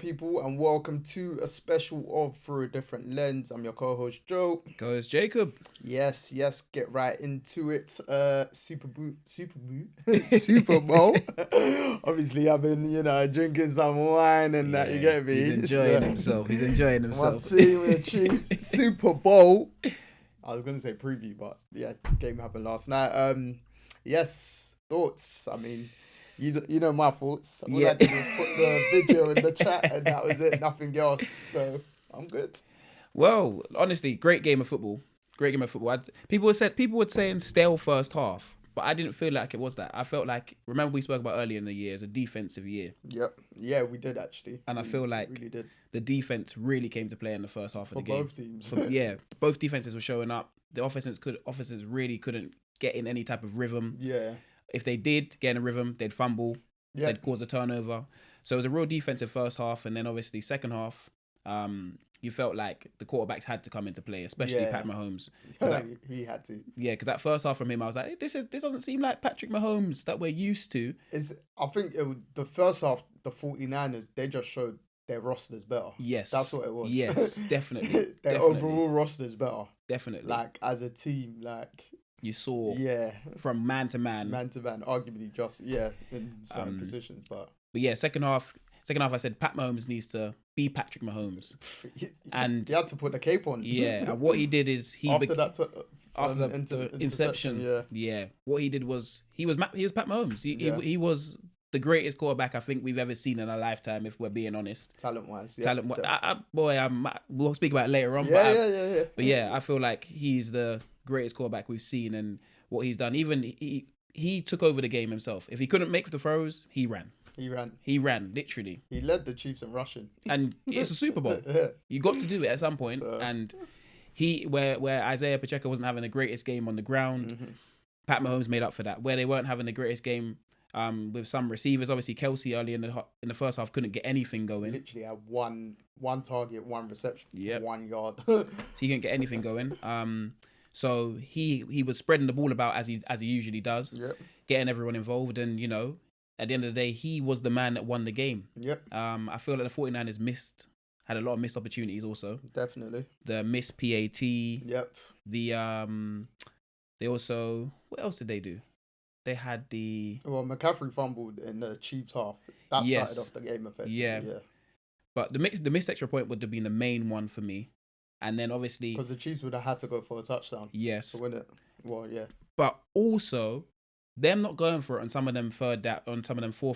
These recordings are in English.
people, and welcome to a special of Through a Different Lens. I'm your co-host, Joe. Co-host, Jacob. Yes, get right into it. Super Bowl. Obviously, I've been, drinking some wine and that, you get me? He's enjoying himself. My team with the Chiefs. Super Bowl. I was going to say preview, but yeah, game happened last night. Yes, thoughts. I mean... You know my thoughts. All I did was put the video in the chat and that was it. Nothing else. So I'm good. Well, honestly, great game of football. People were saying stale first half, but I didn't feel like it was that. I felt like, remember we spoke about earlier in the year, it's a defensive year. Yep. Yeah, we did actually. And I feel like really did. The defense really came to play in the first half of the game. Both teams. Both defenses were showing up. The offenses really couldn't get in any type of rhythm. Yeah. If they did get in a rhythm, they'd fumble, they'd cause a turnover. So it was a real defensive first half, and then obviously second half, you felt like the quarterbacks had to come into play, especially Pat Mahomes. He had to. Yeah, because that first half from him, I was like, this doesn't seem like Patrick Mahomes that we're used to. I think the first half, the 49ers, they just showed their roster's better. Yes. That's what it was. Yes, definitely. Their overall roster's better. Definitely. Like, as a team, like... You saw from man to man, arguably just in certain positions, but yeah, second half, I said Pat Mahomes needs to be Patrick Mahomes, and he had to put the cape on. Yeah, and what he did is after the interception, what he did was he was Pat Mahomes. He was the greatest quarterback I think we've ever seen in our lifetime, if we're being honest. Talent-wise. We'll speak about it later on. But I feel like he's the greatest quarterback we've seen, and what he's done. Even he took over the game himself. If he couldn't make the throws, he ran. He ran, literally. He led the Chiefs in rushing. And it's a Super Bowl. You got to do it at some point. So. And where Isaiah Pacheco wasn't having the greatest game on the ground, Pat Mahomes made up for that. Where they weren't having the greatest game with some receivers, obviously Kelsey early in the first half couldn't get anything going. Literally had one target, one reception, 1 yard. So he couldn't get anything going. So he was spreading the ball about as he usually does, getting everyone involved, and at the end of the day, he was the man that won the game. I feel like the 49ers had a lot of missed opportunities also. Definitely. The missed PAT. They also, what else did they do? They had McCaffrey fumbled in the Chiefs half. That started off the game effectively. Yeah. But the missed extra point would have been the main one for me. And then obviously... Because the Chiefs would have had to go for a touchdown. Yes. To win it. Well, yeah. But also, them not going for it on some of them fourth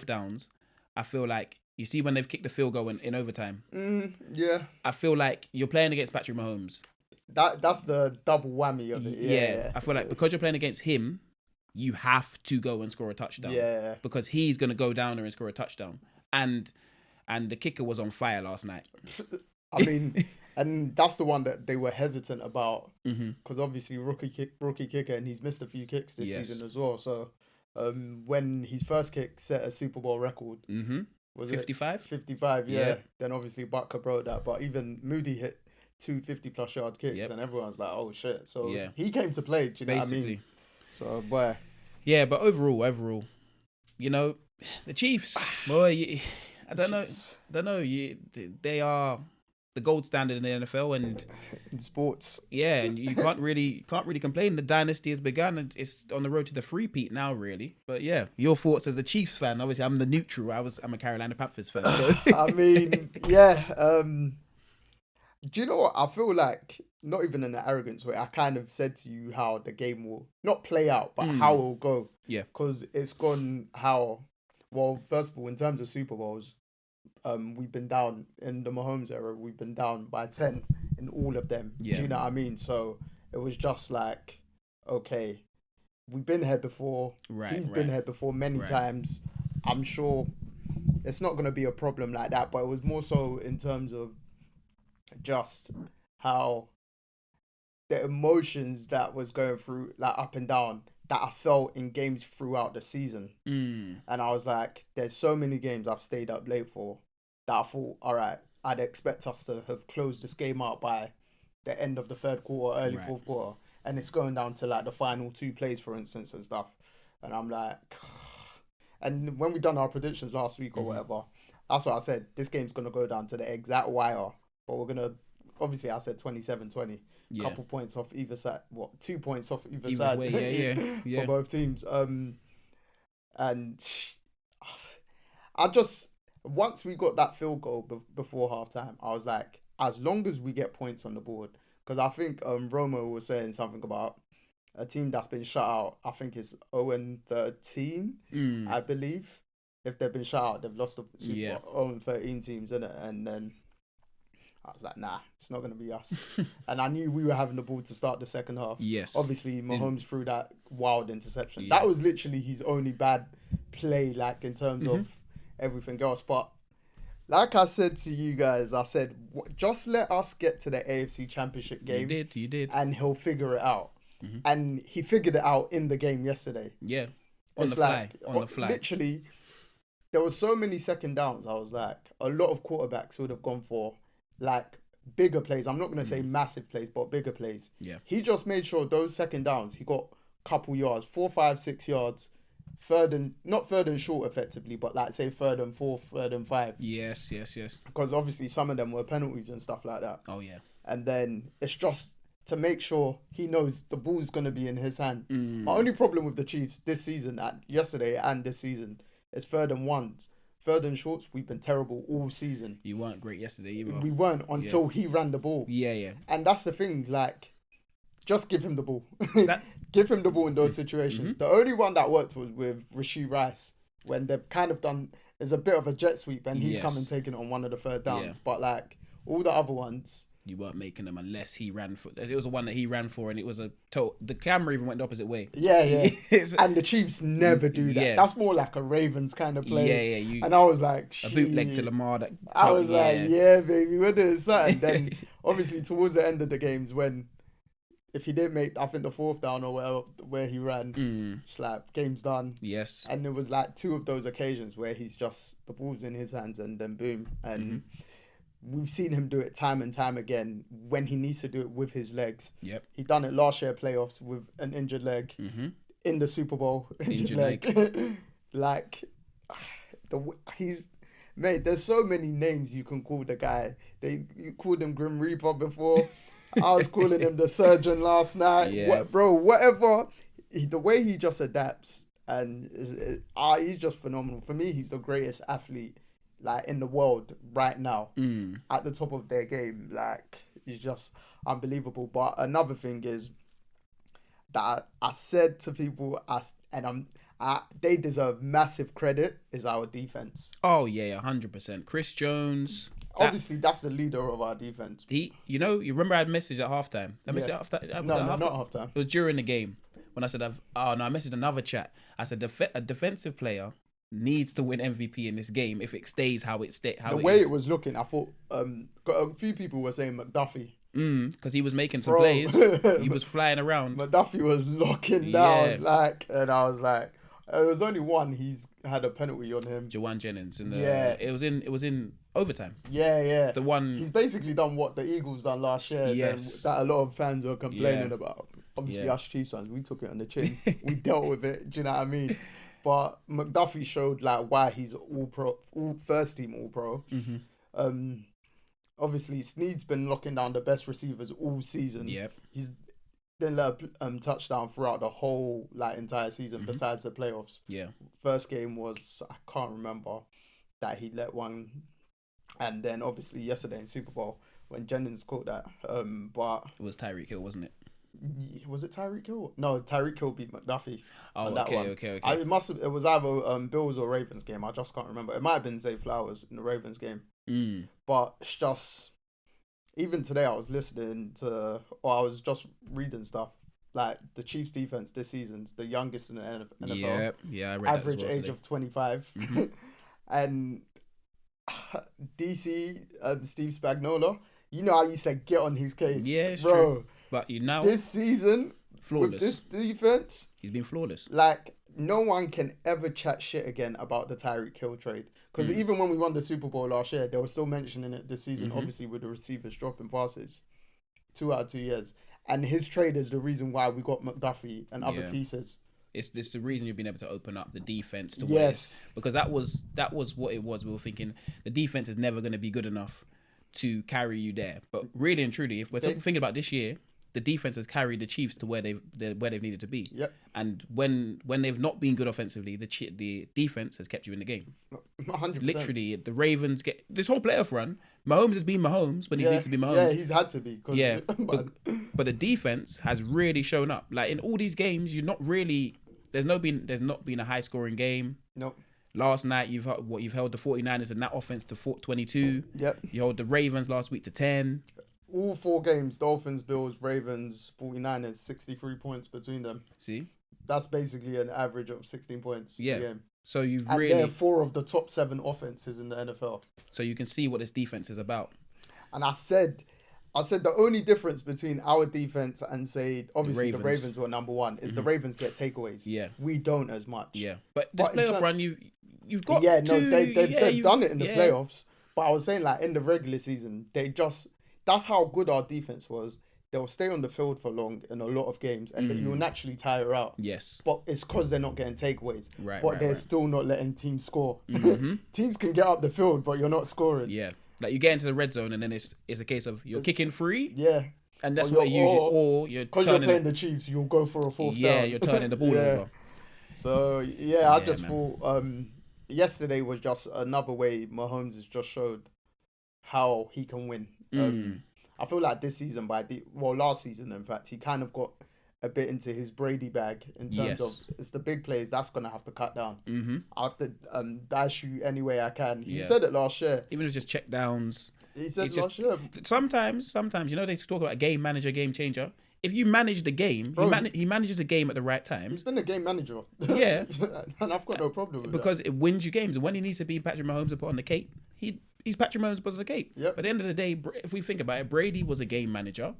downs, I feel like, you see when they've kicked the field goal in overtime. Yeah. I feel like you're playing against Patrick Mahomes. That's the double whammy of it. Yeah. I feel like because you're playing against him, you have to go and score a touchdown. Yeah. Because he's going to go down there and score a touchdown. And the kicker was on fire last night. I mean... And that's the one that they were hesitant about, because obviously rookie kicker, and he's missed a few kicks this season as well. So when his first kick set a Super Bowl record, was 55? 55, yeah. Then obviously Butker broke that, but even Moody hit 2 50-plus yard kicks, and everyone's like, oh shit. So he came to play, do you know what I mean? So, boy. Yeah, but overall, the Chiefs, boy, I don't know. They are the gold standard in the NFL and in sports. Yeah, and you can't really complain. The dynasty has begun and it's on the road to the three-peat now, really. But yeah, your thoughts as a Chiefs fan? Obviously, I'm the neutral. I'm a Carolina Panthers fan. So. I mean, yeah. Do you know what? I feel like, not even in an arrogance way, I kind of said to you how the game will not play out, but how it will go. Yeah. Because it's gone how, well, first of all, in terms of Super Bowls, we've been down in the Mahomes era. We've been down by 10 in all of them. Yeah. Do you know what I mean? So it was just like, okay, we've been here before. He's been here before many times. I'm sure it's not going to be a problem like that. But it was more so in terms of just how the emotions that was going through, like up and down, that I felt in games throughout the season. And I was like, there's so many games I've stayed up late for that I thought, all right, I'd expect us to have closed this game out by the end of the third quarter, early fourth quarter. And it's going down to like the final 2 plays, for instance, and stuff. And I'm like, and when we done our predictions last week or whatever, That's what I said. This game's gonna go down to the exact wire, but we're gonna. Obviously, I said 27-20. Couple points off either side. 2 points off either side. Way, yeah. For both teams. And I just once we got that field goal before halftime, I was like, as long as we get points on the board, because I think Romo was saying something about a team that's been shut out. I think it's 0-13, I believe. If they've been shut out, they've lost the Super 0-13 teams, innit? And then I was like, nah, it's not going to be us. And I knew we were having the ball to start the second half. Yes. Obviously, Mahomes threw that wild interception. Yeah. That was literally his only bad play, like, in terms of everything else. But like I said to you guys, I said, just let us get to the AFC Championship game. You did. And he'll figure it out. And he figured it out in the game yesterday. Yeah. On the fly. Literally, there were so many second downs. I was like, a lot of quarterbacks would have gone for like bigger plays. I'm not going to say massive plays, but bigger plays. Yeah. He just made sure those second downs, he got a couple yards, 4, 5, 6 yards, not third and short effectively, but like say 3rd and 4, 3rd and 5. Yes. Because obviously some of them were penalties and stuff like that. Oh, yeah. And then it's just to make sure he knows the ball's going to be in his hand. My only problem with the Chiefs this season, yesterday and this season, is 3rd and 1s. 3rd and shorts, we've been terrible all season. You weren't great yesterday either. We weren't until he ran the ball. Yeah. And that's the thing, like, just give him the ball. Give him the ball in those situations. The only one that worked was with Rashee Rice, when they've kind of done, there's a bit of a jet sweep and he's come and taken it on one of the 3rd downs. Yeah. But, like, all the other ones, you weren't making them unless he ran for. It was the one that he ran for, and it was the camera even went the opposite way. Yeah. And the Chiefs never do that. Yeah. That's more like a Ravens kind of play. Yeah. And I was like, a bootleg to Lamar. I was like, yeah, baby, we're doing something. Then obviously towards the end of the games, when if he didn't make, I think the 4th down or where he ran, it's like game's done. Yes. And there was like 2 of those occasions where he's just the ball's in his hands and then boom and. We've seen him do it time and time again when he needs to do it with his legs. Yep. He done it last year playoffs with an injured leg. In the Super Bowl, injured leg. Like, there's so many names you can call the guy. You called him Grim Reaper before. I was calling him the surgeon last night. Yeah. Whatever. The way he just adapts and he's just phenomenal. For me, he's the greatest athlete like in the world right now, at the top of their game. Like, he's just unbelievable. But another thing is that I said to people, they deserve massive credit, is our defense. Oh yeah, 100%. Chris Jones. Obviously, that's the leader of our defense. You remember I had a message at halftime. Not halftime. It was during the game when I said, I messaged another chat. I said a defensive player needs to win MVP in this game if it stays how it stays. The way it was looking, I thought a few people were saying McDuffie. Because he was making some plays. He was flying around. McDuffie was locking down, and I was like, there was only one. He's had a penalty on him. Jawan Jennings. It was in overtime. Yeah. The one. He's basically done what the Eagles done last year. Yes. That a lot of fans were complaining about. Obviously, us Chiefs fans, we took it on the chin. We dealt with it. Do you know what I mean? But McDuffie showed like why he's first team all pro. Obviously Snead's been locking down the best receivers all season. Yep. He's been let a touchdown throughout the whole entire season besides the playoffs. Yeah. First game was, I can't remember, that he let one, and then obviously yesterday in Super Bowl when Jennings caught that. But it was Tyreek Hill, wasn't it? Was it Tyreek Hill? No, Tyreek Hill beat McDuffie. Oh, okay. It was either Bills or Ravens game. I just can't remember. It might have been Zay Flowers in the Ravens game. But it's just, even today I was reading stuff like the Chiefs defense this season's the youngest in the NFL. Yeah, I read average that as well age today. of 25. And DC, Steve Spagnuolo, you know, I used to get on his case. Yeah, it's bro. true. But this season, flawless. With this defense, he's been flawless. Like, no one can ever chat shit again about the Tyreek Hill trade. Because even when we won the Super Bowl last year, they were still mentioning it this season, obviously with the receivers dropping passes 2 out of 2 years. And his trade is the reason why we got McDuffie and other pieces. It's the reason you've been able to open up the defense to what it is. Because that was what it was. We were thinking the defense is never going to be good enough to carry you there. But really and truly, if we're thinking about this year, the defense has carried the Chiefs to where they've needed to be. Yep. And when they've not been good offensively, the defense has kept you in the game. 100%. Literally, the Ravens get this whole playoff run. Mahomes has been Mahomes when he needs to be Mahomes. Yeah, he's had to be. Yeah, but the defense has really shown up. Like in all these games, you're not really. There's not been a high scoring game. Nope. Last night you've held the 49ers and that offense to 22. Yep. You held the Ravens last week to 10. All 4 games, Dolphins, Bills, Ravens, 49ers, 63 points between them. See? That's basically an average of 16 points a game. So you've and really... they're 4 of the top 7 offenses in the NFL. So you can see what this defense is about. And I said the only difference between our defense and, say, obviously the Ravens were number 1, is the Ravens get takeaways. Yeah. We don't as much. Yeah. But this playoff run, you've got they've done it in the playoffs. But I was saying, like, in the regular season, that's how good our defense was. They'll stay on the field for long in a lot of games, and you'll naturally tire out. Yes. But it's because they're not getting takeaways. Right. But they're still not letting teams score. Teams can get up the field, but you're not scoring. Yeah. Like you get into the red zone, and then it's a case of you're kicking free. Yeah. And that's what you usually, or you're because you're playing the Chiefs, you'll go for a 4th down. Yeah, you're turning the ball over. So I just thought yesterday was just another way Mahomes has just showed how he can win. I feel like this season, last season, in fact, he kind of got a bit into his Brady bag in terms of it's the big plays that's going to have to cut down. I have to dash you any way I can. He said it last year. Even if it's just check downs. He said last year. Sometimes, they talk about game manager, game changer. If you manage the game, he manages the game at the right time. He's been a game manager. Yeah. And I've got no problem with because it wins you games. And when he needs to be Patrick Mahomes and put on the cape, he's Patrick Mahomes puts on the cape. Yep. But at the end of the day, if we think about it, Brady was a game manager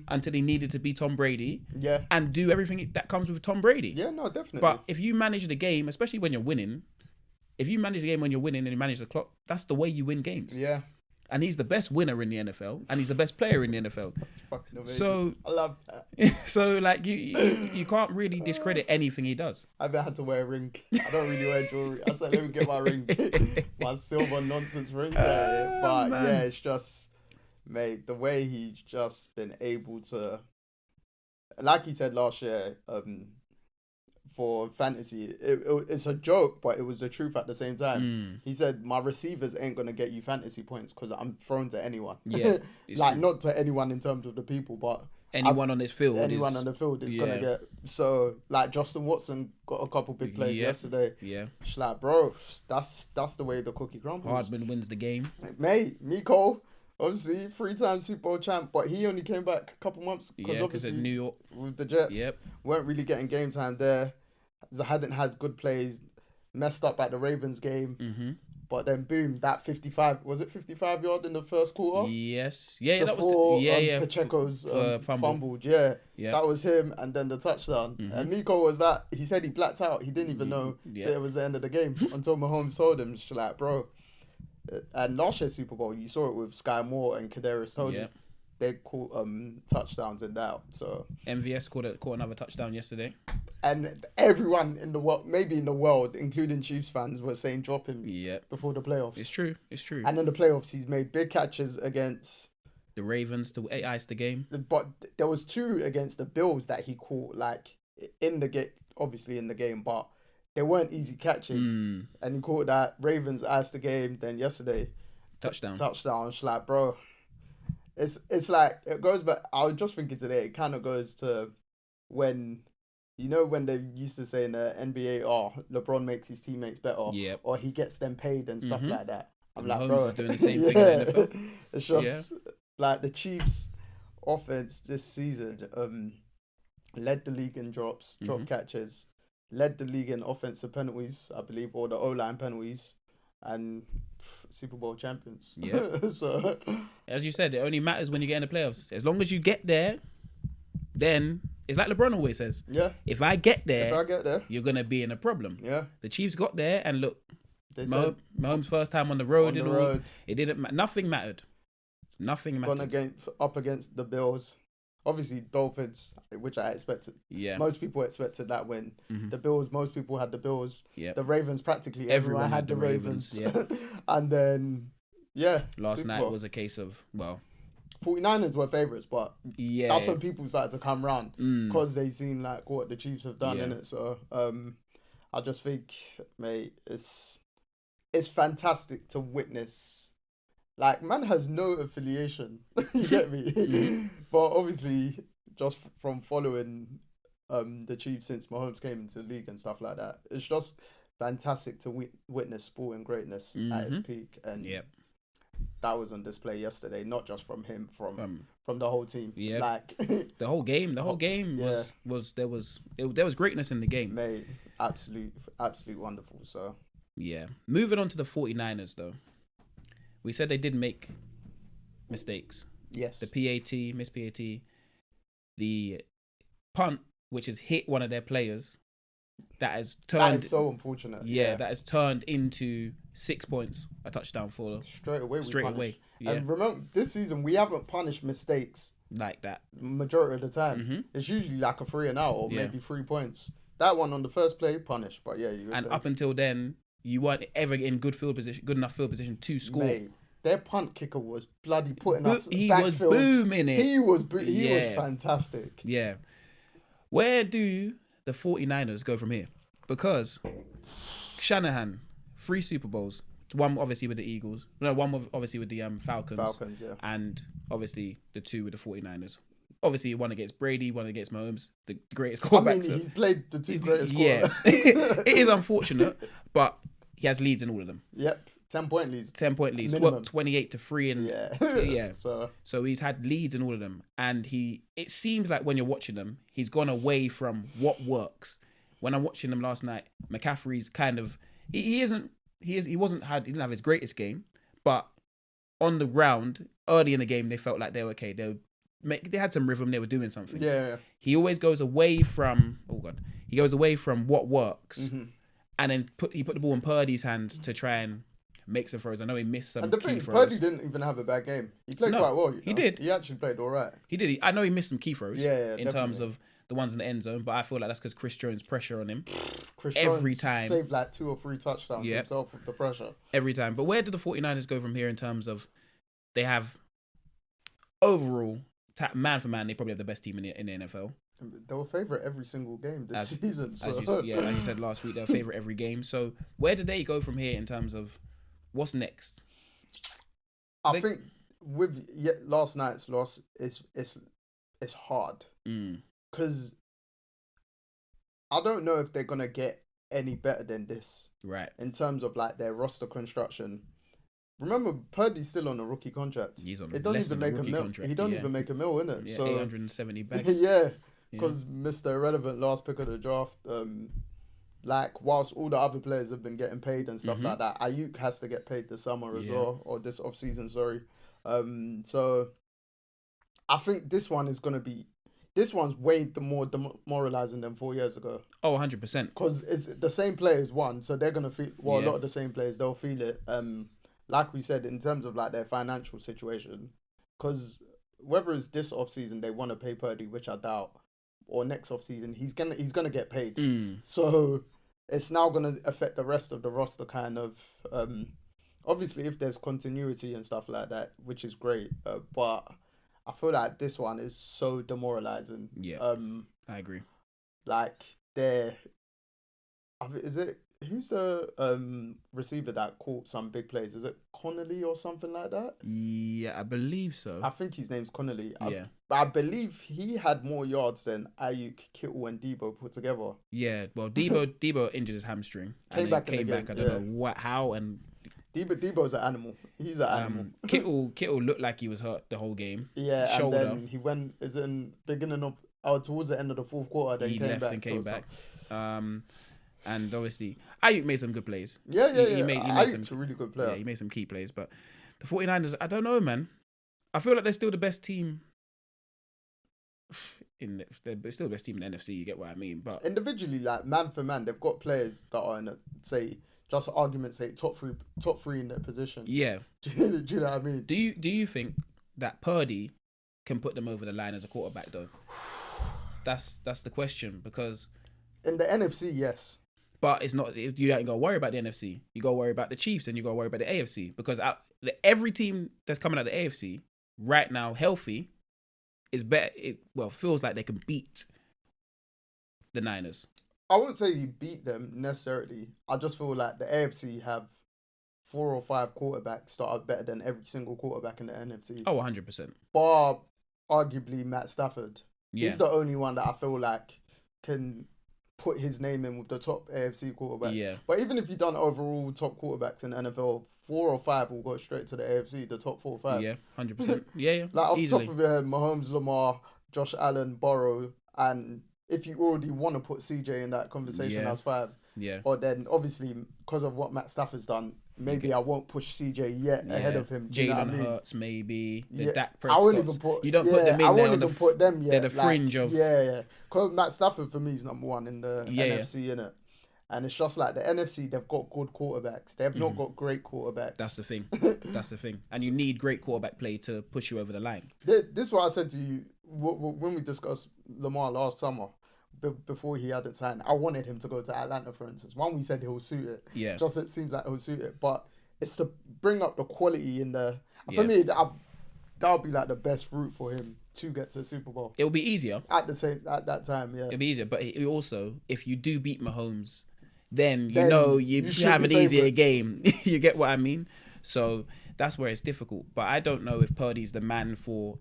until he needed to be Tom Brady and do everything that comes with Tom Brady. Yeah, no, definitely. But if you manage the game, especially when you're winning, and you manage the clock, that's the way you win games. Yeah. And he's the best winner in the NFL, and he's the best player in the NFL. That's fucking amazing. So I love that. So like you can't really discredit anything he does. I've had to wear a ring. I don't really wear jewelry. I said, let me get my ring, my silver nonsense ring. But man. Yeah, it's just, mate, the way he's just been able to, like he said last year, for fantasy, it's a joke, but it was the truth at the same time. He said, my receivers ain't going to get you fantasy points because I'm thrown to anyone. Yeah, like, true. Not to anyone in terms of the people, but anyone on this field. Anyone on the field is going to get... So, like, Justin Watson got a couple big plays yesterday. Yeah. It's like, bro, that's the way the cookie crumbles. Hardman wins the game. Mate, Miko... Obviously, 3-time Super Bowl champ, but he only came back a couple months because at New York with the Jets, weren't really getting game time there. Hadn't had good plays, messed up at the Ravens game, but then boom, that 55 yard in the first quarter? Yes, that was Pacheco's fumbled. Yeah, that was him, and then the touchdown. And Miko was that he said he blacked out. He didn't even know that it was the end of the game until Mahomes told him. She's like, bro. And last year's Super Bowl, you saw it with Sky Moore and Kadarius Toney. Yeah. They caught touchdowns in that. So MVS caught another touchdown yesterday. And everyone in the world, maybe in the world, including Chiefs fans, were saying drop him before the playoffs. It's true. And in the playoffs, he's made big catches against the Ravens to ice the game. But there was 2 against the Bills that he caught like in the game, but they weren't easy catches. And he caught that. Ravens iced the game. Then yesterday, touchdown. It's like, bro, it's like, it goes back. I was just thinking today, it kind of goes to when, you know, when they used to say in the NBA, oh, LeBron makes his teammates better. Or he gets them paid and stuff like that. I'm like, bro. Is doing the same thing in the NFL. It's just like the Chiefs offense this season led the league in drop catches. Led the league in offensive penalties, I believe, or the O-line penalties, and Super Bowl champions. Yeah. So, as you said, it only matters when you get in the playoffs. As long as you get there, then it's like LeBron always says. Yeah. If I get there, you're gonna be in a problem. Yeah. The Chiefs got there, and look, Mahomes' first time on the road. It didn't. Nothing mattered. Nothing mattered. Gone up against the Bills. Obviously, Dolphins, which I expected. Yeah. Most people expected that win. Mm-hmm. The Bills, most people had the Bills. Yeah. The Ravens, practically everyone had the Ravens. Yeah. And then, yeah. Last night was a case of, 49ers were favourites, but that's when people started to come round because they seen like what the Chiefs have done in it. So I just think, mate, it's fantastic to witness. Like, man has no affiliation, you get me? Mm-hmm. But obviously, just from following the Chiefs since Mahomes came into the league and stuff like that, it's just fantastic to witness sporting greatness at its peak. And that was on display yesterday, not just from him, from the whole team. Yeah, like the whole game was there was greatness in the game. Mate, absolute wonderful. So yeah, moving on to the 49ers though. We said they did make mistakes. Yes. The PAT, missed PAT, the punt, which has hit one of their players, that has turned. That is so unfortunate. Yeah, that has turned into 6 points, a touchdown for straight away. Yeah. And remember, this season we haven't punished mistakes like that majority of the time. Mm-hmm. It's usually like a 3 and out or maybe 3 points. That one on the first play punished, but yeah, you were and saying. Up until then, you weren't ever in good enough field position to score. Mate, their punt kicker was bloody putting us He backfield. Was booming it. He was fantastic. Yeah. Where do the 49ers go from here? Because Shanahan, 3 Super Bowls. One obviously with the Eagles. No, one obviously with the Falcons. Falcons, yeah. And obviously the 2 with the 49ers. Obviously, one against Brady, one against Mahomes, the greatest quarterbacks. I mean, he's played the 2 greatest quarterbacks. Yeah. It is unfortunate, but he has leads in all of them. Yep. 10-point leads. 10-point leads. 28-3 and yeah. So he's had leads in all of them. And it seems like when you're watching them, he's gone away from what works. When I'm watching them last night, McCaffrey's kind of he didn't have his greatest game, but on the ground, early in the game, they felt like they were okay. They had some rhythm. They were doing something. Yeah. He always goes away from what works, and then he put the ball in Purdy's hands to try and make some throws. I know he missed some key throws. Purdy didn't even have a bad game. He played quite well. He did. He actually played all right. He did. I know he missed some key throws. Yeah, in terms of the ones in the end zone, but I feel like that's because Chris Jones' pressure on him. Chris every Jones time saved like 2 or 3 touchdowns himself with the pressure. Every time. But where do the 49ers go from here in terms of they have overall, man for man, they probably have the best team in the NFL. They were favourite every single game this season. So. As you said last week, they were favourite every game. So where do they go from here in terms of what's next? I think with last night's loss, it's hard because I don't know if they're gonna get any better than this. Right. In terms of like their roster construction. Remember, Purdy's still on a rookie contract. He's on. It don't even make a mil. Contract, he don't even make a mil, innit? Yeah, so 870 bags. Yeah, because Mr. Irrelevant, last pick of the draft. Like whilst all the other players have been getting paid and stuff like that, Ayuk has to get paid this summer as well, or this off season. Sorry. So I think this one's way more demoralizing than 4 years ago. Oh, 100%. Because it's the same players won, so they're gonna feel. Well, a lot of the same players, they'll feel it. Like we said, in terms of like their financial situation, because whether it's this off season they want to pay Purdy, which I doubt, or next off season he's gonna get paid. So it's now gonna affect the rest of the roster, kind of. Obviously, if there's continuity and stuff like that, which is great, but I feel like this one is so demoralizing. Yeah, I agree. Like who's the receiver that caught some big plays? Is it Connolly or something like that? Yeah, I believe so. I think his name's Connolly. Yeah. I believe he had more yards than Ayuk, Kittle, and Debo put together. Yeah, well, Debo injured his hamstring. Came back. I don't know how and. Debo's an animal. He's an animal. Kittle looked like he was hurt the whole game. Yeah, shoulder. And then he went. Is in beginning of towards the end of the fourth quarter. Then he came back. And obviously, Ayuk made some good plays. Yeah. Ayuk's a really good player. Yeah, he made some key plays. But the 49ers, I don't know, man. I feel like they're still the best team. They're still the best team in the NFC. You get what I mean? But individually, like man for man, they've got players that are in just for argument's sake, top three in their position. Yeah. Do you know what I mean? Do you think that Purdy can put them over the line as a quarterback, though? That's the question, because in the NFC, yes. But it's not. You don't go worry about the NFC. You go worry about the Chiefs, and you go worry about the AFC, because every team that's coming out of the AFC right now, healthy, is better. Feels like they can beat the Niners. I wouldn't say you beat them necessarily. I just feel like the AFC have 4 or 5 quarterbacks that are better than every single quarterback in the NFC. Oh, 100%. Bar arguably Matt Stafford. Yeah. He's the only one that I feel like can put his name in with the top AFC quarterbacks. Yeah. But even if you've done overall top quarterbacks in the NFL, 4 or 5 will go straight to the AFC, the top 4 or 5. Yeah, 100%. Yeah. Like off easily. top of it, Mahomes, Lamar, Josh Allen, Burrow, and if you already want to put CJ in that conversation as 5. Yeah. But then obviously because of what Matt Stafford's done, maybe I won't push CJ yet ahead of him. Jalen Hurts, maybe. The Dak Prescott. I wouldn't even put. You don't put them in I there. wouldn't even put them yet. They're the fringe of. Yeah. Because Matt Stafford for me is number 1 in the NFC, innit? And it's just like the NFC, they've got good quarterbacks. They've not got great quarterbacks. That's the thing. And you need great quarterback play to push you over the line. This is what I said to you when we discussed Lamar last summer. Before he hadn't signed, I wanted him to go to Atlanta, for instance. One, we said he'll suit it. Yeah. Just it seems like he'll suit it. But it's to bring up the quality in the... For me, that would be like the best route for him to get to the Super Bowl. It'll be easier. At that time, yeah. It'll be easier. But it also, if you do beat Mahomes, then you know you have an easier game. You get what I mean? So that's where it's difficult. But I don't know if Purdy's the man for...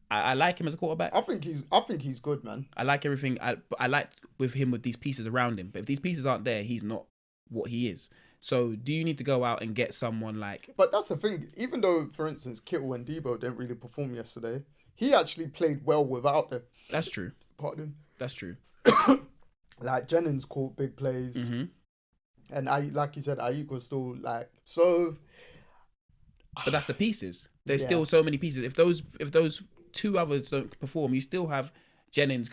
I like him as a quarterback. I think he's good, man. I like everything. I like with him with these pieces around him. But if these pieces aren't there, he's not what he is. So do you need to go out and get someone like... But that's the thing. Even though, for instance, Kittle and Debo didn't really perform yesterday, he actually played well without them. That's true. Pardon? That's true. Like Jennings caught big plays. Mm-hmm. And like you said, Ayuk was still like... So... But that's the pieces. There's still so many pieces. If those 2 others don't perform, you still have Jennings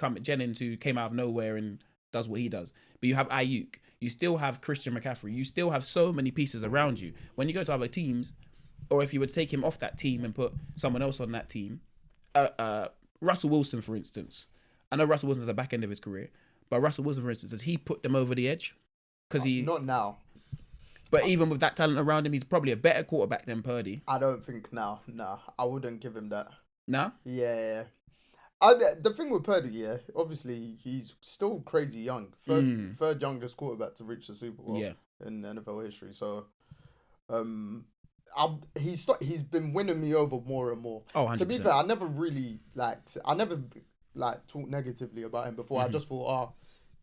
who came out of nowhere and does what he does. But you have Ayuk. You still have Christian McCaffrey. You still have so many pieces around you. When you go to other teams, or if you would take him off that team and put someone else on that team, Russell Wilson, for instance. I know Russell Wilson's at the back end of his career, but Russell Wilson, for instance, does he put them over the edge? Not now. But even with that talent around him, he's probably a better quarterback than Purdy. I don't think now. No, I wouldn't give him that. No? Yeah. The thing with Purdy, obviously he's still crazy young. Third youngest quarterback to reach the Super Bowl in NFL history. So, he's been winning me over more and more. Oh, 100%. To be fair, I never talked negatively about him before. I just thought,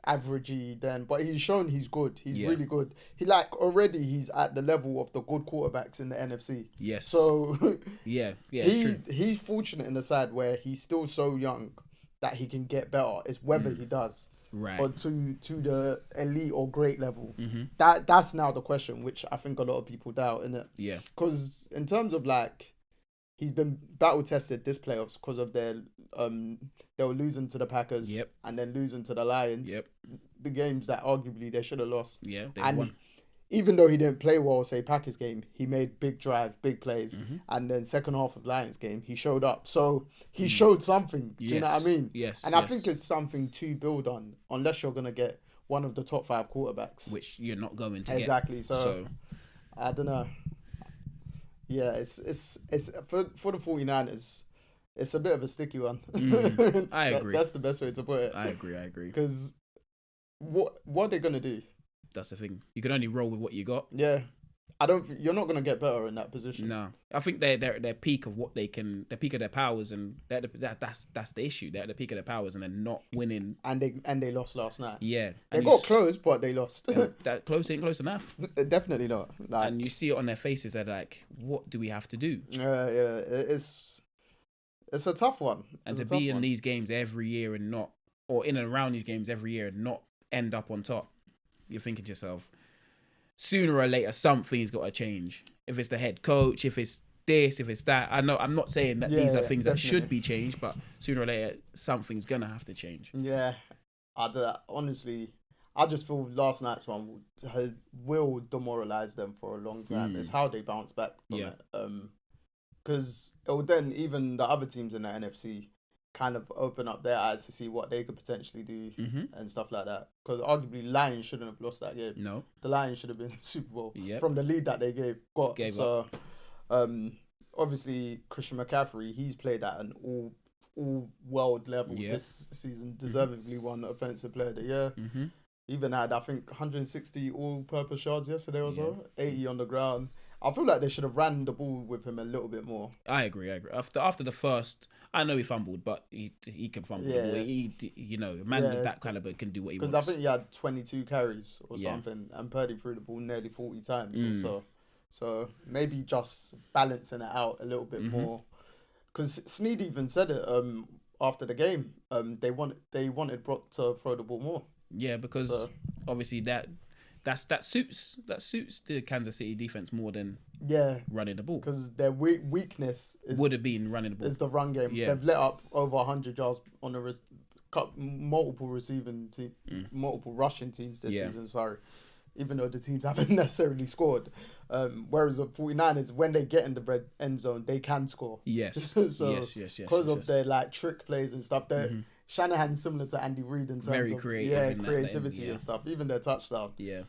averagey then, but he's shown he's good. He's really good. Already he's at the level of the good quarterbacks in the NFC. Yes. So he's fortunate in the side where he's still so young that he can get better. It's whether he does. Right. Or to the elite or great level. Mm-hmm. That's now the question, which I think a lot of people doubt, innit? Yeah. Because in terms of he's been battle tested this playoffs because of they were losing to the Packers and then losing to the Lions. Yep. The games that arguably they should have lost. Yeah, they won. Even though he didn't play well, say Packers game, he made big drives, big plays. Mm-hmm. And then second half of Lions game, he showed up. So he showed something. Do you know what I mean? Yes. And I think it's something to build on, unless you're going to get one of the top 5 quarterbacks. Which you're not going to get. So I don't know. Yeah, it's for the 49ers, it's a bit of a sticky one. I agree. That's the best way to put it. I agree. Because what are they gonna do? That's the thing. You can only roll with what you got. Yeah, you're not gonna get better in that position. No, I think they're their peak of what they can, their peak of their powers, and that's the issue. They're at the peak of their powers, and they're not winning. And they lost last night. Yeah, they got close, but they lost. That close ain't close enough. Definitely not. And you see it on their faces. They're like, "What do we have to do?" Yeah, it's a tough one. And to be in these games every year and not, or in and around these games every year and not end up on top, you're thinking to yourself, sooner or later, something's got to change. If it's the head coach, if it's this, if it's that. I know I'm not saying that these are things that should be changed, but sooner or later, something's going to have to change. Yeah. Honestly, I just feel last night's one will demoralize them for a long time. It's how they bounce back from it. because it will then even the other teams in the NFC kind of open up their eyes to see what they could potentially do and stuff like that. Because arguably, Lions shouldn't have lost that game. No, the Lions should have been in the Super Bowl from the lead that they gave up. Obviously, Christian McCaffrey, he's played at an all world level this season, deservedly won Offensive Player of the Year. Even had, I think, 160 all-purpose yards yesterday or so, 80 on the ground. I feel like they should have ran the ball with him a little bit more. I agree. After the first, I know he fumbled, but he can fumble. Yeah. He a man of that caliber can do what he wants. Because I think he had 22 carries or something, and Purdy threw the ball nearly 40 times or so. So maybe just balancing it out a little bit more. Because Snead even said it after the game. They wanted Brock to throw the ball more. Yeah, because obviously that suits the Kansas City defense more than running the ball. Because their weakness would have been running the ball. Is the run game. Yeah. They've let up over 100 yards on multiple rushing teams this season. Sorry, even though the teams haven't necessarily scored. Whereas the 49ers, when they get in the red end zone, they can score. Yes. Yes. Because of their like trick plays and stuff. Shanahan's similar to Andy Reid in terms of creativity and stuff. Even their touchdown. Yeah.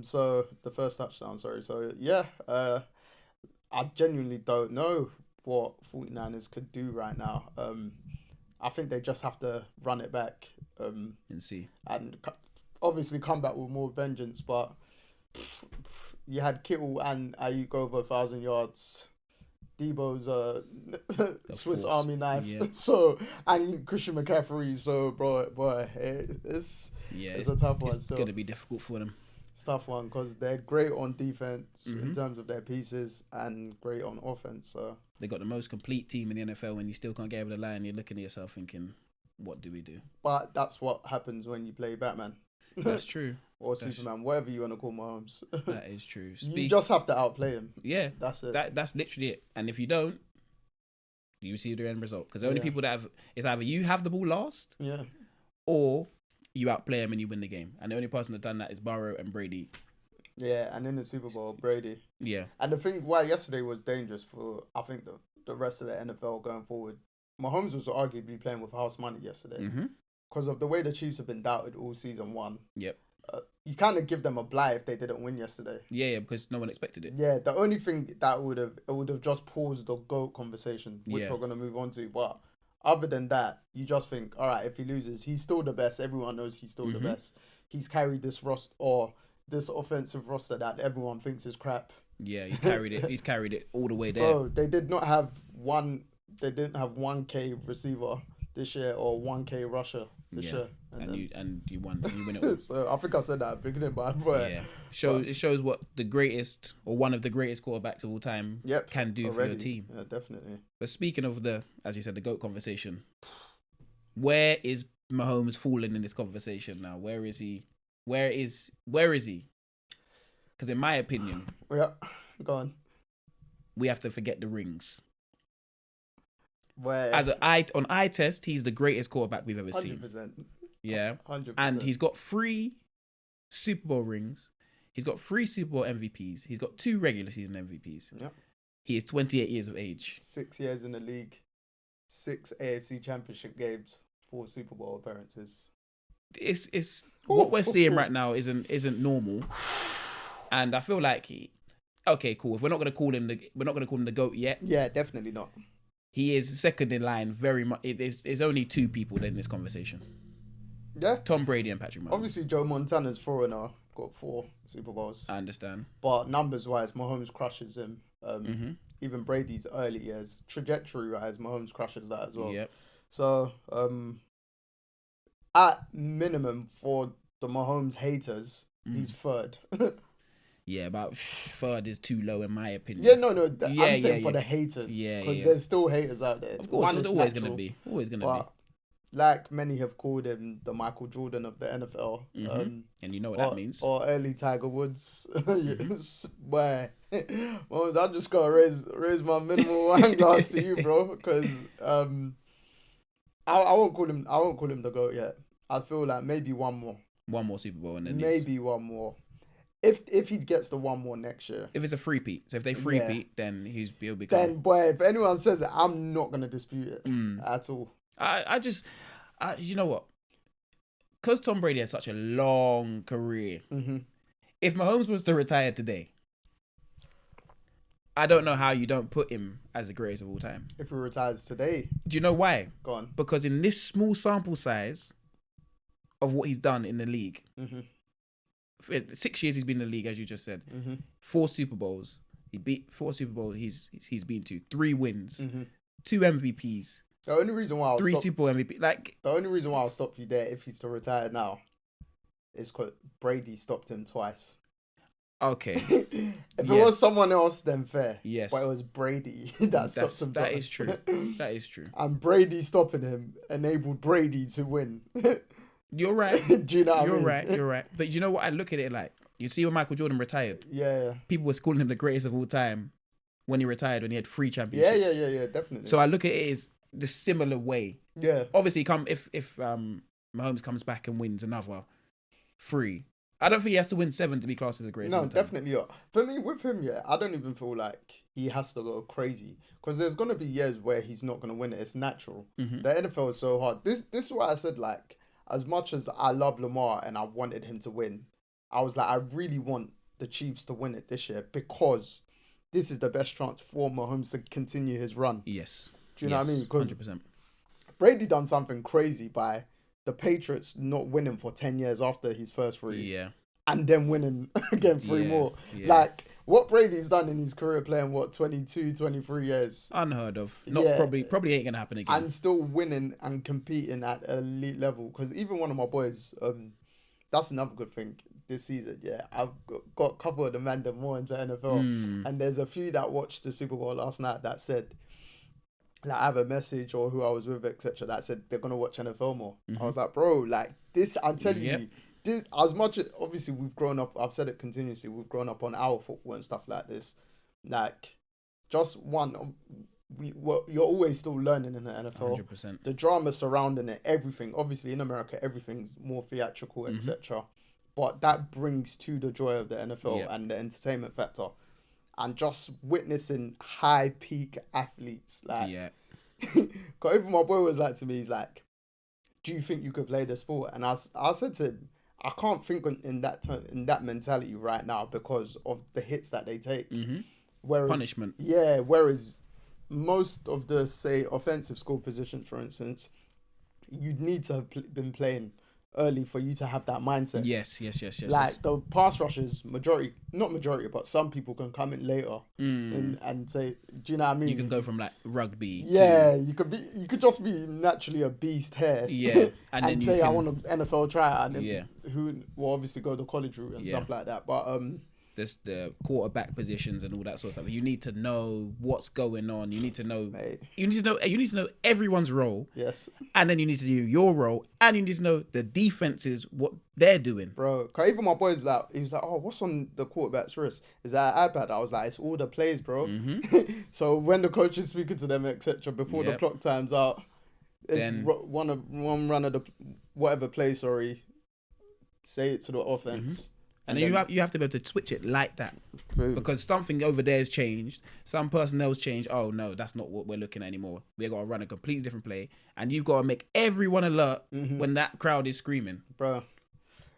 So the first touchdown. Sorry. So yeah. I genuinely don't know what 49ers could do right now. I think they just have to run it back. And see. And obviously come back with more vengeance, but you had Kittle and Ayuk over 1,000 yards. Debo's Swiss Army knife. Yeah. And Christian McCaffrey. So, boy, it's a tough one. It's gonna be difficult for them. It's a tough one because they're great on defense in terms of their pieces and great on offense. So they got the most complete team in the NFL, and you still can't get over the line. You're looking at yourself thinking, "What do we do?" But that's what happens when you play Batman. That's true. Or Superman, whatever you want to call Mahomes. That is true. You just have to outplay him. Yeah. That's it. That's literally it. And if you don't, you see the end result. Because the only people that it's either you have the ball last, or you outplay him and you win the game. And the only person that done that is Burrow and Brady. Yeah, and in the Super Bowl, Brady. Yeah. And the thing why yesterday was dangerous for, I think, the rest of the NFL going forward, Mahomes was arguably playing with house money yesterday. Because of the way the Chiefs have been doubted all season one. Yep. You kind of give them a bye if they didn't win yesterday. Yeah, because no one expected it. Yeah, the only thing that would have just paused the GOAT conversation, which we're going to move on to. But other than that, you just think, all right, if he loses, he's still the best. Everyone knows he's still the best. He's carried this roster or this offensive roster that everyone thinks is crap. Yeah, he's carried it. He's carried it all the way there. Bro, they didn't have 1K receiver this year or 1K rusher this year. And you won. You win it all. So I think I said that at the beginning, but it shows what the greatest or one of the greatest quarterbacks of all time can do for your team. Yeah, definitely. But speaking of as you said, the GOAT conversation, where is Mahomes falling in this conversation now? Where is he? Where is he? Because in my opinion, go on. We have to forget the rings. Where on eye test, he's the greatest quarterback we've ever 100%. seen. Yeah, 100%. And he's got 3 Super Bowl rings. He's got 3 Super Bowl MVPs. He's got 2 regular season MVPs. Yep. He is 28 years of age. 6 years in the league, 6 AFC Championship games, 4 Super Bowl appearances. It's what we're seeing right now isn't normal, and I feel like okay, cool. If we're not gonna call him the GOAT yet. Yeah, definitely not. He is second in line very much. There's only 2 people in this conversation. Yeah. Tom Brady and Patrick Mahomes. Obviously, Joe Montana's foreigner got 4 Super Bowls. I understand. But numbers-wise, Mahomes crushes him. Even Brady's early years. Trajectory-wise, Mahomes crushes that as well. Yep. So, at minimum, for the Mahomes haters, he's third. Yeah, but third is too low in my opinion. Yeah, no. I'm saying for the haters. Yeah, because there's still haters out there. Of course, there's always going to be. Like many have called him the Michael Jordan of the NFL. And you know what that means. Or early Tiger Woods. Where, Mahomes, I just got to raise my minimal wine glass to you, bro. Because I won't call him the GOAT yet. I feel like maybe one more. One more Super Bowl and then maybe one more. If he gets the one more next year. If it's a three-peat. So if they three-peat, then he'll become... Then, boy, if anyone says it, I'm not going to dispute it at all. I you know what? Because Tom Brady has such a long career, if Mahomes was to retire today, I don't know how you don't put him as the greatest of all time. If he retires today. Do you know why? Go on. Because in this small sample size of what he's done in the league, 6 years he's been in the league, as you just said, 4 Super Bowls. He beat 4 Super Bowls. He's been to 3 wins, 2 MVPs. The only reason why 3 Super Bowl MVP. The only reason why I'll stop you there if he's still retired now is because Brady stopped him twice. Okay. If it was someone else, then fair. Yes. But it was Brady that stopped him. That is true. That is true. And Brady stopping him enabled Brady to win. You're right. Do you know what I mean? Right. You're right. But you know what? I look at it like, you see when Michael Jordan retired? Yeah. People were calling him the greatest of all time when he retired, when he had 3 championships. Yeah, definitely. So I look at it as the similar way. Yeah. Obviously, if Mahomes comes back and wins another 3, I don't think he has to win 7 to be classed as the greatest. No, definitely not. For me, with him, I don't even feel like he has to go crazy because there's gonna be years where he's not gonna win it. It's natural. The NFL is so hard. This is why I said, like, as much as I love Lamar and I wanted him to win, I was like, I really want the Chiefs to win it this year because this is the best chance for Mahomes to continue his run. Yes. Do you know what I mean? Because 100%. Brady done something crazy by the Patriots not winning for 10 years after his first 3. Yeah. And then winning again 3 more. Yeah. Like, what Brady's done in his career playing, 22, 23 years. Unheard of. Probably ain't going to happen again. And still winning and competing at elite level. Because even one of my boys, that's another good thing this season. Yeah, I've got a couple of the men that more into NFL. And there's a few that watched the Super Bowl last night that said, like, I have a message or who I was with, etc., that said they're going to watch NFL more. I was like, bro, like, this, I'm telling you, this, as much as, obviously, we've grown up, I've said it continuously, we've grown up on our football and stuff like this. Like, just you're always still learning in the NFL. 100%. The drama surrounding it, everything. Obviously, in America, everything's more theatrical, etc. But that brings to the joy of the NFL and the entertainment factor. And just witnessing high peak athletes, like, because even my boy was like to me, he's like, "Do you think you could play the sport?" And I said to him, I can't think in that mentality right now because of the hits that they take. Whereas, punishment. Yeah. Whereas most of the, say, offensive skill positions, for instance, you'd need to have been playing early for you to have that mindset. Yes. Like, the pass rushers, not majority, but some people can come in later and say, do you know what I mean? You can go from, like, rugby to... you could just be naturally a beast here. Yeah. And then say, I want an NFL tryout, and then who will obviously go the college route and stuff like that. But there's the quarterback positions and all that sort of stuff. You need to know what's going on. You need to know. Mate. You need to know everyone's role. Yes. And then you need to do your role, and you need to know the defenses, what they're doing. Bro, cause even my boy's like, he was like, "Oh, what's on the quarterback's wrist? Is that an iPad?" I was like, "It's all the plays, bro." So when the coach is speaking to them, etc., before the clock time's out, it's then one run of the whatever play. Sorry, say it to the offense. And then you have to be able to switch it like that. Because something over there has changed. Some personnel's changed. Oh, no, that's not what we're looking at anymore. We've got to run a completely different play. And you've got to make everyone alert when that crowd is screaming. Bro.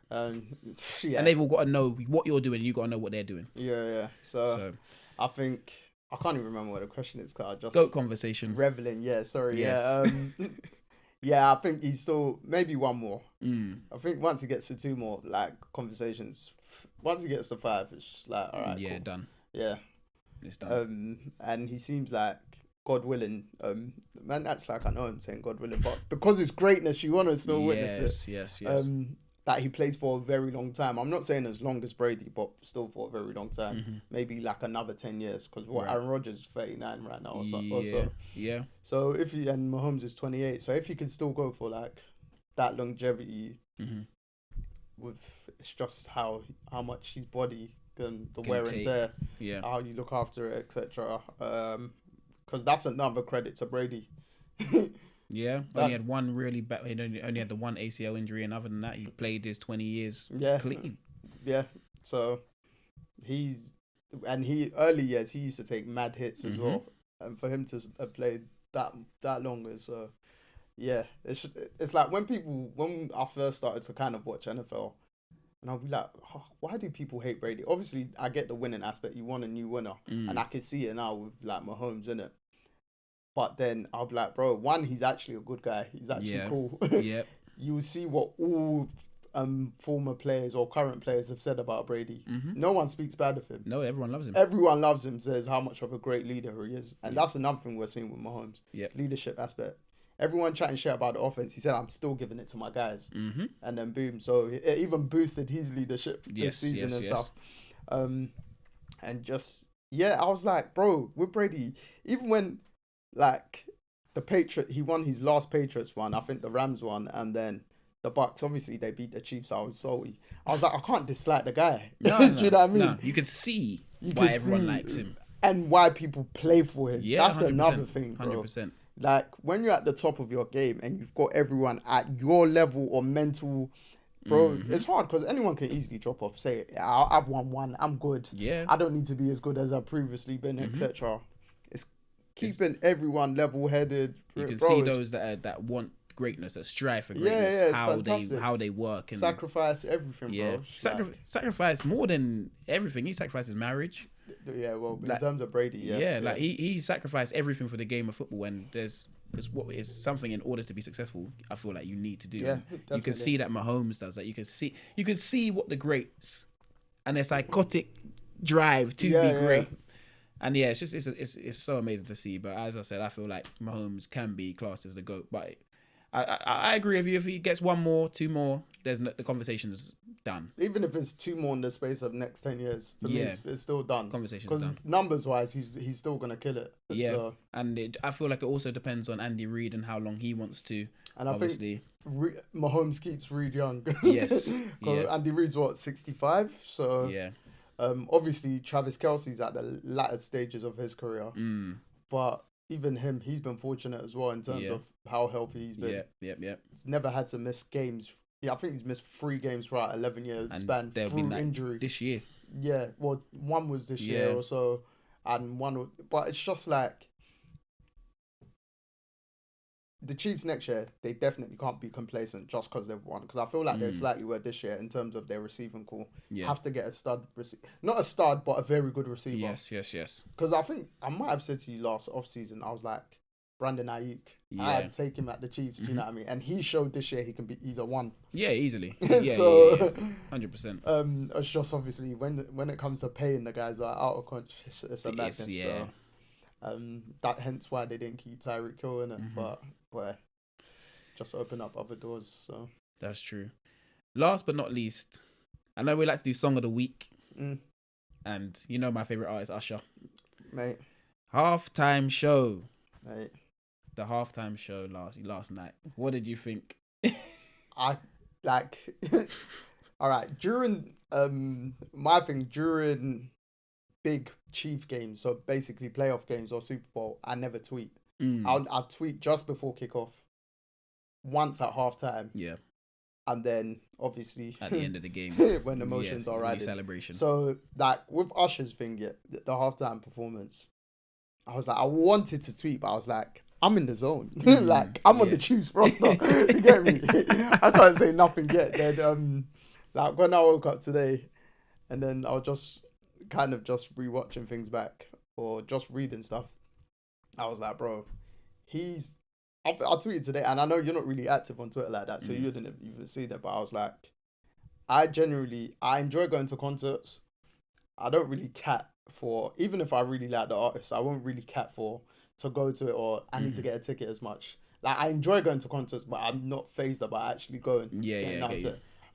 And they've all got to know what you're doing. And you've got to know what they're doing. Yeah. So I think... I can't even remember what the question is. Cause I just... GOAT conversation. Reveling. Yeah, sorry. Yes. I think he's still... Maybe one more. I think once he gets to 2 more, like, conversations... Once he gets to 5, it's just like, all right, cool. Done. Yeah. It's done. And he seems like, God willing, man, that's like, I know I'm saying God willing, but because it's greatness, you want to still witness it. Yes. That he plays for a very long time. I'm not saying as long as Brady, but still for a very long time. Maybe like another 10 years, because Aaron Rodgers is 39 right now or so. Yeah. So and Mahomes is 28, so if he could still go for like that longevity, with it's just how much his body can wear and tear, how you look after it, etc. Because that's another credit to Brady. Only had one really bad. He only had the one ACL injury, and other than that, he played his 20 years clean. Yeah, so he early years he used to take mad hits as well, and for him to play that longer, so yeah, it's like when I first started to kind of watch NFL, and I'll be like, oh, why do people hate Brady? Obviously, I get the winning aspect. You want a new winner, and I can see it now with like Mahomes in it. But then I'll be like, bro, one, he's actually a good guy. He's actually cool. Yeah. You will see what all former players or current players have said about Brady. No one speaks bad of him. No, everyone loves him. Everyone loves him, says how much of a great leader he is. And that's another thing we're seeing with Mahomes. Yeah. Leadership aspect. Everyone chatting shit about the offense. He said, I'm still giving it to my guys. And then boom. So it even boosted his leadership this season and stuff. And just, yeah, I was like, bro, with Brady, even when, like, he won his last Patriots one, I think the Rams won, and then the Bucks, obviously, they beat the Chiefs. I was salty. I was like, I can't dislike the guy. No, Do you know what I mean? No, you can see why everyone likes him. And why people play for him. Yeah, that's 100%, another thing, bro. 100%. Like, when you're at the top of your game and you've got everyone at your level or mental, bro, it's hard because anyone can easily drop off. Say, I've won one, I'm good. Yeah. I don't need to be as good as I've previously been, etc. It's keeping everyone level-headed. You can see those that want greatness, that strive for greatness, how they work and sacrifice everything, bro. Sacrifice more than everything. He sacrifices marriage. Yeah, well, in terms of Brady, yeah. Like he sacrificed everything for the game of football, and it's something in order to be successful. I feel like you need to do. Yeah, you can see that Mahomes does that. You can see what the greats and their psychotic drive to be great. And yeah, it's so amazing to see. But as I said, I feel like Mahomes can be classed as the GOAT. But I agree with you. If he gets one more, two more, the conversation's done. Even if it's two more in the space of next 10 years, for me, it's still done. Conversation's done. Because numbers-wise, he's still gonna kill it. And I feel like it also depends on Andy Reid and how long he wants to. And obviously, think Mahomes keeps Reid young. Yes. Andy Reid's 65, so yeah. Obviously, Travis Kelce's at the latter stages of his career, but even him, he's been fortunate as well in terms of how healthy he's been. Yeah. He's never had to miss games. Yeah, I think he's missed 3 games throughout 11-year span through injury. This year. Yeah, well, one was this year or so, and but it's just like the Chiefs next year, they definitely can't be complacent just because they've won. Because I feel like they're slightly weird this year in terms of their receiving core. Yeah. Have to get a stud not a stud, but a very good receiver. Yes. Because I think I might have said to you last offseason, I was like, Brandon Ayuk. Yeah. I had to take him at the Chiefs, you know what I mean? And he showed this year he's a 1. Yeah, easily. So, 100%. It's just obviously when it comes to paying the guys that are out of contract, it's a madness. So, that hence why they didn't keep Tyreek Hill in it. But just open up other doors. So that's true. Last but not least, I know we like to do Song of the Week. And you know my favourite artist, Usher. Mate. Halftime show. Mate. The halftime show last night. What did you think? I like all right, during during big Chief games, so basically playoff games or Super Bowl, I never tweet. I'll tweet just before kickoff, once at halftime. Yeah. And then obviously at the end of the game when the emotions are riding. Celebration. So like with Usher's thing, the halftime performance, I was like, I wanted to tweet, but I was like, I'm in the zone. Like I'm on the Chiefs roster. You get me? I can't say nothing yet. Then like when I woke up today, and then I was just kind of just rewatching things back or just reading stuff. I was like, bro, I tweeted today, and I know you're not really active on Twitter like that, so you didn't even see that, but I was like, I enjoy going to concerts. I don't really cat for, even if I really like the artist, I won't really cat for to go to it or I need to get a ticket as much. Like, I enjoy going to concerts, but I'm not phased about actually going. Yeah.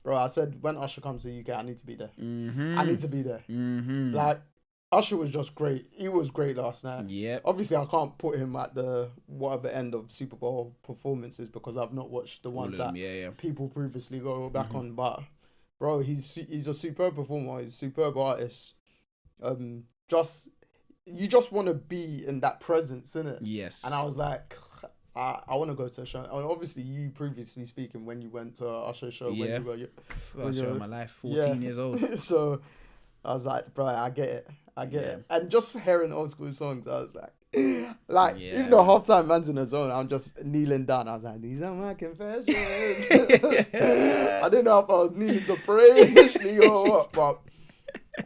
Bro, I said, when Usher comes to the UK, I need to be there. I need to be there. Like, Usher was just great. He was great last night. Yeah. Obviously, I can't put him at the whatever end of Super Bowl performances because I've not watched the ones that people previously go back on. But, bro, he's a superb performer. He's a superb artist. You just want to be in that presence, innit? Yes. And I was like, I want to go to a show. And obviously, you previously speaking when you went to Usher's show when you were first show of my life, 14 years old. So I was like, bro, I get it. And just hearing old school songs, I was like, even though halftime man's in the zone, I'm just kneeling down. I was like, these are my confessions. I didn't know if I was kneeling to pray initially or what, but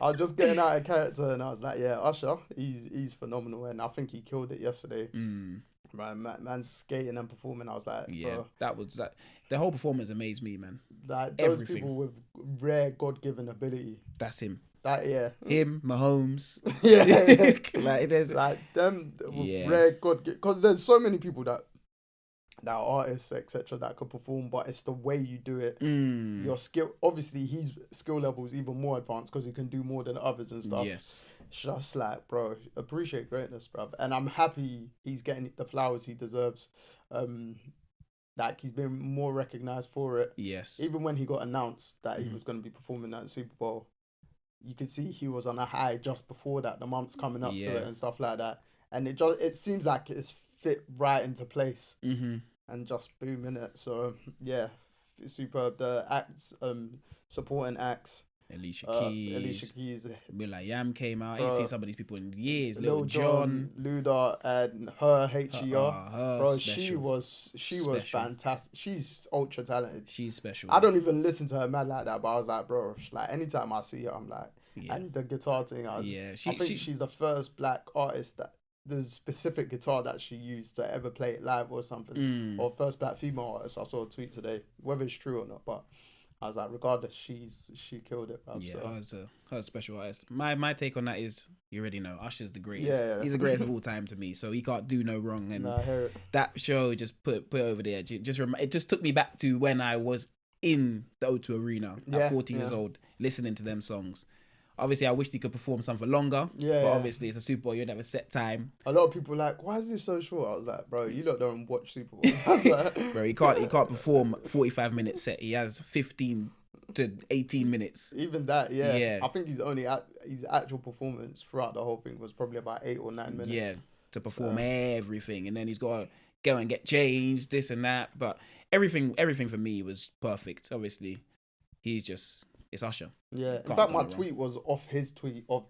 I was just getting out of character, and I was like, yeah, Usher, he's phenomenal, and I think he killed it yesterday. Right, man's skating and performing. I was like, bro, the whole performance amazed me, man. Like those people with rare God-given ability. That's him. Him, Mahomes. Like there's like them with rare because there's so many people that are artists, etc., that could perform, but it's the way you do it. Your skill, obviously, his skill level is even more advanced because he can do more than others and stuff. Yes. It's just like, bro, appreciate greatness, bro. And I'm happy he's getting the flowers he deserves. Like he's been more recognized for it. Yes. Even when he got announced that he was going to be performing at the Super Bowl, you could see he was on a high just before that, the months coming up to it and stuff like that. And it seems like it's fit right into place. And just boom in it. So yeah, superb. The acts, supporting acts. Alicia Keys. will.i.am came out. I ain't seen some of these people in years. Lil Jon, Luda, and her H.E.R. Bro, special. she was fantastic. She's ultra talented. She's special. I don't even listen to her mad like that, but I was like, bro, like anytime I see her, I'm like, and the guitar thing. I think she's the first black artist that the specific guitar that she used to ever play it live or something, or first black female artist. I saw a tweet today, whether it's true or not, but I was like, regardless, she killed it, bro. Yeah, so. Her a special artist. My take on that is, you already know, Usher's the greatest. Yeah. He's the greatest of all time to me, so he can't do no wrong. And I hear it. That show just put it over the edge. It just took me back to when I was in the O2 Arena at 14 years old, listening to them songs. Obviously, I wished he could perform something longer. But obviously, it's a Super Bowl. You don't have a set time. A lot of people are like, why is this so short? I was like, bro, you lot don't watch Super Bowls. Bro, he can't perform 45-minute set. He has 15 to 18 minutes. Even that, I think his actual performance throughout the whole thing was probably about 8 or 9 minutes. Yeah, to perform everything. And then he's got to go and get changed, this and that. But everything for me was perfect. Obviously, it's Usher. Yeah, in fact, my tweet was off his tweet of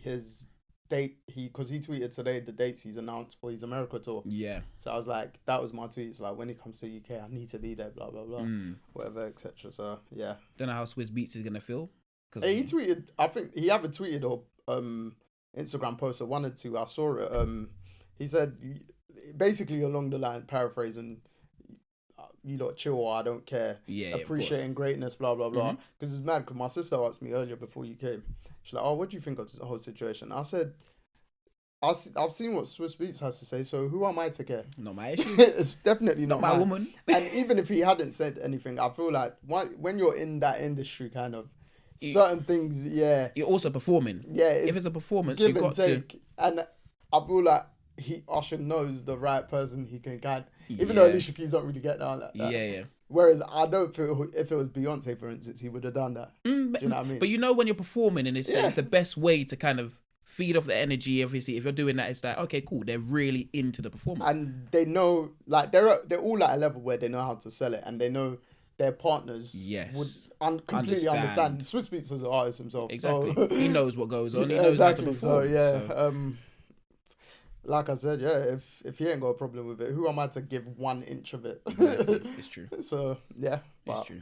his date. Because he tweeted today the dates he's announced for his America tour. Yeah. So I was like, that was my tweet. It's like, when he comes to UK, I need to be there, blah, blah, blah, whatever, etc. So, yeah. Don't know how Swizz Beatz is going to feel. He tweeted, I think he either tweeted or Instagram posted one or two. I saw it. He said, basically along the line, paraphrasing, you lot chill or I don't care. Yeah, appreciating greatness, blah, blah, blah. Because it's mad, because my sister asked me earlier before you came. She's like, oh, what do you think of the whole situation? I said, I've seen what Swizz Beatz has to say, so who am I to care? Not my issue. It's definitely not my woman. And even if he hadn't said anything, I feel like when you're in that industry, kind of, certain things, you're also performing. Yeah. If it's a performance, you've got to. And I feel like Usher knows the right person he can guide. Even though Alicia Keys don't really get down like that. Yeah. Whereas I don't feel if it was Beyonce, for instance, he would have done that. Do you know what I mean? But you know when you're performing and it's the best way to kind of feed off the energy. Obviously, if you're doing that, it's like, okay, cool. They're really into the performance. And they know, like, they're all at a level where they know how to sell it and they know their partners would completely understand. Swizz Beatz is an artist himself. Exactly. So, he knows what goes on. He knows how to perform. So, like I said, if he ain't got a problem with it, who am I to give 1 inch of it? Exactly. It's true. So, yeah. It's true.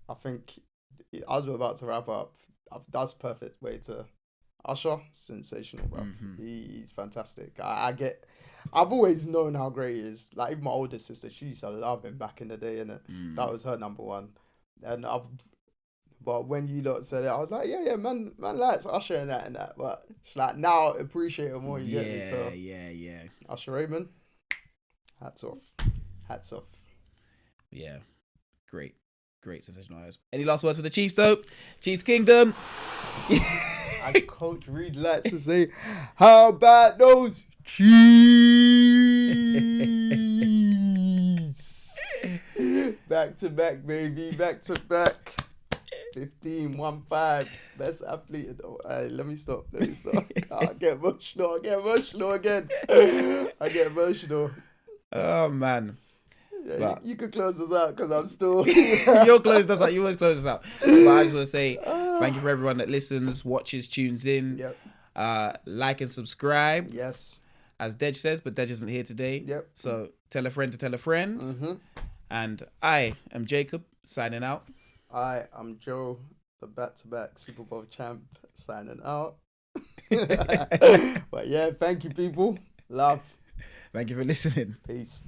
I think, as we're about to wrap up, that's a perfect way to... Usher, sensational, bro. He's fantastic. I've always known how great he is. Like, even my older sister, she used to love him back in the day, innit? That was her number one. But when you lot said it, I was like, yeah, man likes Usher and that. But like, now appreciate him more. You get me? So, yeah. Usher Raymond, hats off. Yeah, great sensational eyes. Any last words for the Chiefs though? Chiefs Kingdom. And Coach Reed likes to say, how about those Chiefs? Back to back, baby. Back to back. 15-1-5. Best athlete. Let me stop. I get emotional again. I get emotional. Oh, man. Yeah, you could close us out because I'm still... You'll close us out. You always close us out. But I just want to say, Thank you for everyone that listens, watches, tunes in. Yep. Like and subscribe. Yes. As Dej says, but Dej isn't here today. Yep. So tell a friend to tell a friend. Mm-hmm. And I am Jacob, signing out. I'm Joe, the back-to-back Super Bowl champ, signing out. But yeah, thank you, people. Love. Thank you for listening. Peace.